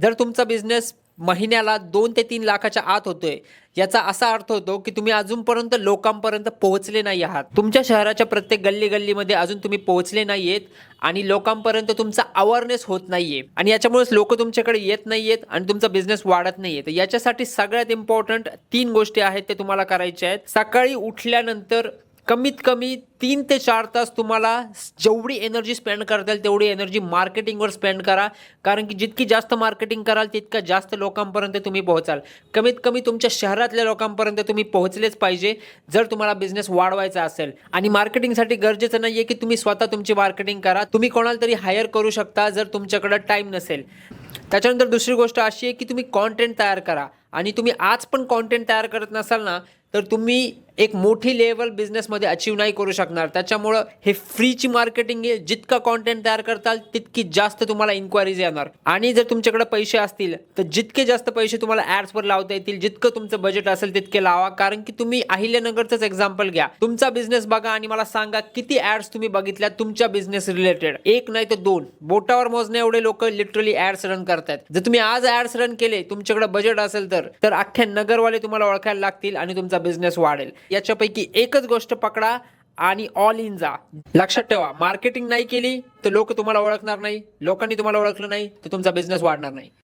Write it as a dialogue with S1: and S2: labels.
S1: जर तुमचा बिझनेस महिन्याला 2 ते 3 लाखाच्या आत होतोय, याचा असा अर्थ होतो की तुम्ही अजूनपर्यंत लोकांपर्यंत पोहोचले नाही आहात. तुमच्या शहराच्या प्रत्येक गल्ली-गल्लीमध्ये अजून तुम्ही पोहोचले नाहीयेत आणि लोकांपर्यंत तुमचा अवेअरनेस होत नाहीये आणि याच्यामुळेच लोकं तुमच्याकडे येत नाहीयेत आणि तुमचा बिझनेस वाढत नाहीये. तर याच्यासाठी सगळ्यात इम्पोर्टंट 3 गोष्टी आहेत ते तुम्हाला करायच्या आहेत. सकाळी उठल्यानंतर कमीत कमी 3 ते 4 तास तुम्हाला जेवढी एनर्जी स्पेंड करता येईल तेवढी एनर्जी मार्केटिंगवर स्पेंड करा. कारण की जितकी जास्त मार्केटिंग कराल तितक्या जास्त लोकांपर्यंत तुम्ही पोहोचाल. कमीत कमी तुमच्या शहरातल्या लोकांपर्यंत तुम्ही पोहोचलेच पाहिजे जर तुम्हाला बिझनेस वाढवायचा असेल. आणि मार्केटिंगसाठी गरजेचं नाहीये की तुम्ही स्वतः तुमची मार्केटिंग करा. तुम्ही कोणाला तरी हायर करू शकता जर तुमच्याकडे टाईम नसेल. त्याच्यानंतर दुसरी गोष्ट अशी आहे की तुम्ही कंटेंट तयार करा आणि तुम्ही आज पण कंटेंट तयार करत नसाल ना, तर तुम्ही एक मोठी लेवल बिझनेसमध्ये अचीव नाही करू शकणार. त्याच्यामुळं हे फ्रीची मार्केटिंग आहे. जितका कंटेंट तयार करताल तितकी जास्त तुम्हाला इन्क्वायरीज येणार. आणि जर तुमच्याकडे पैसे असतील तर जितके जास्त पैसे तुम्हाला ॲड्सवर लावता येतील, जितकं तुमचं बजेट असेल तितके लावा. कारण की तुम्ही अहिल्यानगरचंच एक्झाम्पल घ्या. तुमचा बिझनेस बघा आणि मला सांगा किती ॲड्स तुम्ही बघितल्या तुमच्या बिझनेस रिलेटेड. एक नाही तर 2 बोटावर मोजणे एवढे लोक लिटरली ॲड्स रन करतात. जर तुम्ही आज ॲड्स रन केले, तुमच्याकडे बजेट असेल तर अख्ख्या नगरवाले तुम्हाला ओळखायला लागतील आणि तुमचा बिझनेस वाढेल. याच्यापैकी एकच गोष्ट पकडा आणि ऑल इन जा. लक्षात ठेवा, मार्केटिंग नाही केली तर लोक तुम्हाला ओळखणार नाही. लोकांनी तुम्हाला ओळखलं नाही तर तुमचा बिझनेस वाढणार नाही.